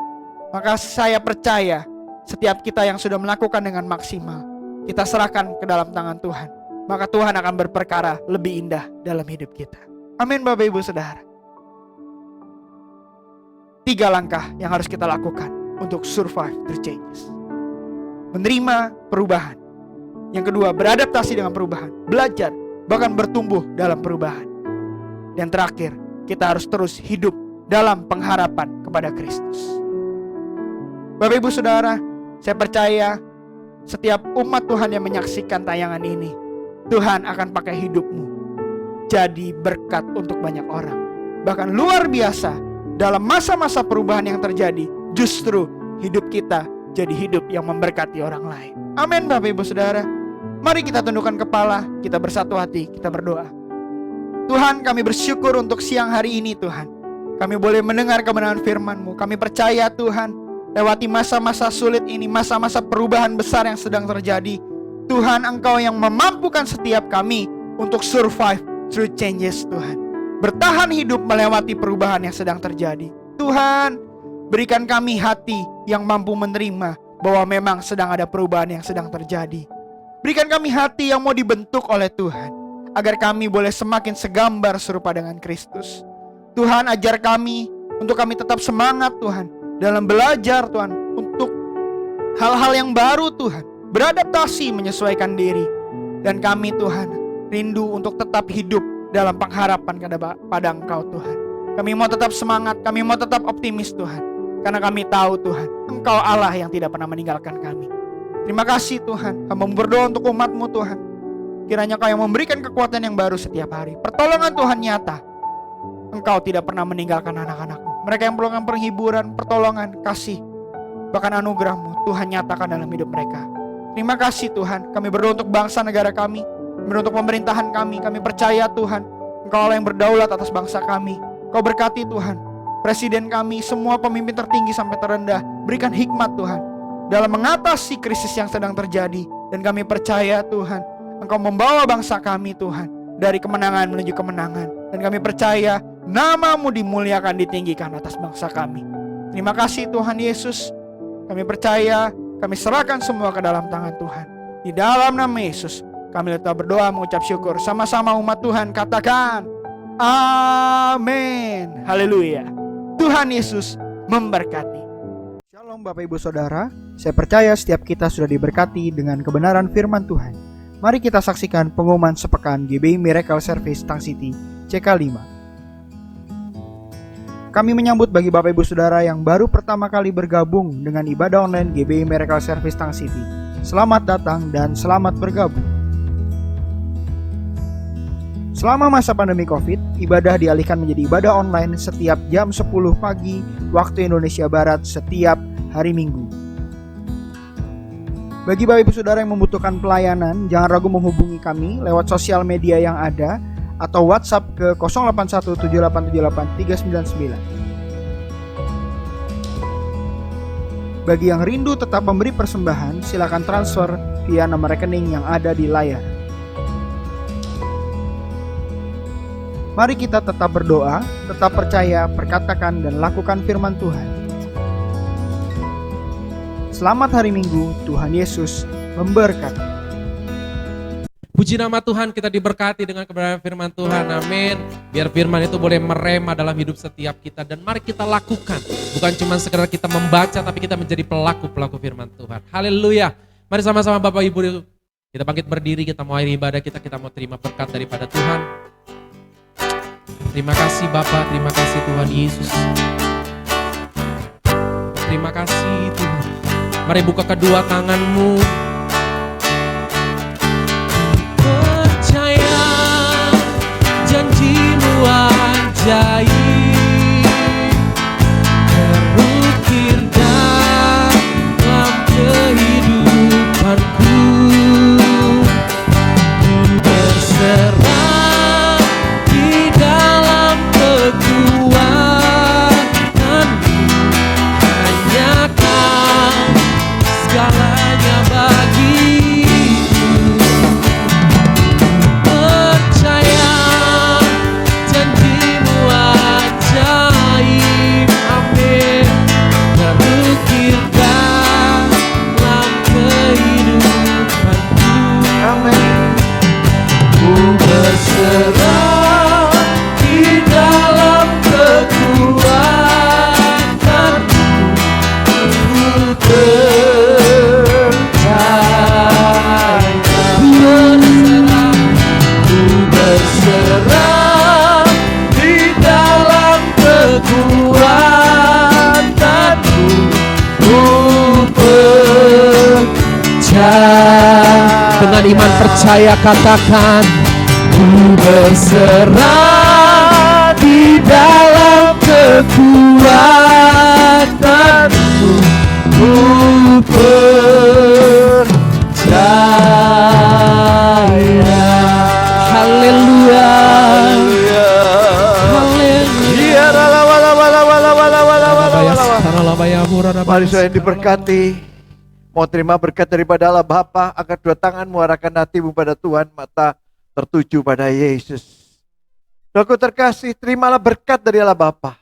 Maka saya percaya setiap kita yang sudah melakukan dengan maksimal, kita serahkan ke dalam tangan Tuhan. Maka Tuhan akan berperkara lebih indah dalam hidup kita. Amin Bapak Ibu Saudara. 3 langkah yang harus kita lakukan untuk survive through changes. Menerima perubahan. Yang kedua, beradaptasi dengan perubahan. Belajar, bahkan bertumbuh dalam perubahan. Dan terakhir, kita harus terus hidup dalam pengharapan kepada Kristus. Bapak Ibu Saudara, saya percaya setiap umat Tuhan yang menyaksikan tayangan ini, Tuhan akan pakai hidupmu jadi berkat untuk banyak orang. Bahkan luar biasa, dalam masa-masa perubahan yang terjadi, justru hidup kita jadi hidup yang memberkati orang lain. Amin Bapak Ibu Saudara. Mari kita tundukkan kepala, kita bersatu hati, kita berdoa. Tuhan, kami bersyukur untuk siang hari ini Tuhan. Kami boleh mendengar kebenaran firman-Mu. Kami percaya Tuhan, lewati masa-masa sulit ini, masa-masa perubahan besar yang sedang terjadi, Tuhan, Engkau yang memampukan setiap kami untuk survive through changes Tuhan. Bertahan hidup melewati perubahan yang sedang terjadi. Tuhan, berikan kami hati yang mampu menerima bahwa memang sedang ada perubahan yang sedang terjadi. Berikan kami hati yang mau dibentuk oleh Tuhan, agar kami boleh semakin segambar serupa dengan Kristus. Tuhan, ajar kami untuk kami tetap semangat Tuhan dalam belajar Tuhan, untuk hal-hal yang baru Tuhan, beradaptasi menyesuaikan diri. Dan kami Tuhan rindu untuk tetap hidup dalam pengharapan pada Engkau Tuhan. Kami mau tetap semangat, kami mau tetap optimis Tuhan, karena kami tahu Tuhan, Engkau Allah yang tidak pernah meninggalkan kami. Terima kasih Tuhan, kami berdoa untuk umat-Mu Tuhan. Kiranya Kau yang memberikan kekuatan yang baru setiap hari. Pertolongan Tuhan nyata. Engkau tidak pernah meninggalkan anak-anak-Mu. Mereka yang perlukan penghiburan, pertolongan, kasih, bahkan anugerah-Mu, Tuhan nyatakan dalam hidup mereka. Terima kasih Tuhan. Kami berdoa untuk bangsa negara kami, berdoa untuk pemerintahan kami. Kami percaya Tuhan, Engkau Allah yang berdaulat atas bangsa kami. Kau berkati Tuhan presiden kami, semua pemimpin tertinggi sampai terendah. Berikan hikmat Tuhan dalam mengatasi krisis yang sedang terjadi. Dan kami percaya Tuhan, Engkau membawa bangsa kami Tuhan dari kemenangan menuju kemenangan. Dan kami percaya nama-Mu dimuliakan, ditinggikan atas bangsa kami. Terima kasih Tuhan Yesus. Kami percaya, kami serahkan semua ke dalam tangan Tuhan. Di dalam nama Yesus kami tetap berdoa mengucap syukur. Sama-sama umat Tuhan katakan amin. Haleluya. Tuhan Yesus memberkati. Shalom Bapak Ibu Saudara. Saya percaya setiap kita sudah diberkati dengan kebenaran firman Tuhan. Mari kita saksikan pengumuman sepekan GBI Miracle Service Tang City CK5. Kami menyambut bagi Bapak Ibu Saudara yang baru pertama kali bergabung dengan ibadah online GBI Miracle Service Tang City. Selamat datang dan selamat bergabung. Selama masa pandemi COVID, ibadah dialihkan menjadi ibadah online setiap jam 10 pagi waktu Indonesia Barat setiap hari Minggu. Bagi Bapak Ibu Saudara yang membutuhkan pelayanan, jangan ragu menghubungi kami lewat sosial media yang ada atau WhatsApp ke 0817878399. Bagi yang rindu tetap memberi persembahan, silakan transfer via nomor rekening yang ada di layar. Mari kita tetap berdoa, tetap percaya, perkatakan dan lakukan firman Tuhan. Selamat hari Minggu, Tuhan Yesus memberkati. Puji nama Tuhan, kita diberkati dengan kebenaran firman Tuhan, amin. Biar firman itu boleh merema dalam hidup setiap kita. Dan mari kita lakukan, bukan cuma sekedar kita membaca, tapi kita menjadi pelaku-pelaku firman Tuhan. Haleluya. Mari sama-sama Bapak Ibu, kita bangkit berdiri, kita mau akhiri ibadah kita mau terima berkat daripada Tuhan. Terima kasih Bapak, terima kasih Tuhan Yesus. Terima kasih Tuhan. Mari buka kedua tanganmu. Percaya janji-Mu ajaib, terukir beriman percaya katakan, ku berserah di dalam kekuatanmu, ku percaya. Haleluya. Mari saudara yang diberkati, mau terima berkat daripada Allah Bapa, angkat dua tangan, muarakan hatimu pada Tuhan, mata tertuju pada Yesus. Saudaraku terkasih, terimalah berkat dari Allah Bapa,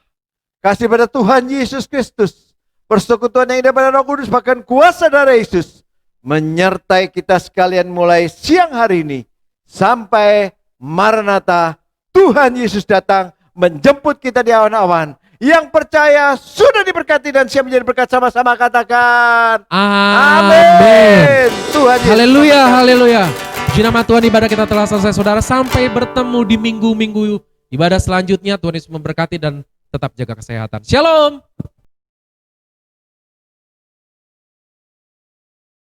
kasih pada Tuhan Yesus Kristus, persekutuan yang indah pada Roh Kudus, bahkan kuasa darah Yesus menyertai kita sekalian mulai siang hari ini sampai Maranatha. Tuhan Yesus datang menjemput kita di awan-awan. Yang percaya sudah diberkati dan siap menjadi berkat, sama-sama katakan amin. Tuhan Yesus. Haleluya, haleluya. Puji nama Tuhan, ibadah kita telah selesai saudara. Sampai bertemu di minggu-minggu ibadah selanjutnya. Tuhan Yesus memberkati dan tetap jaga kesehatan. Shalom.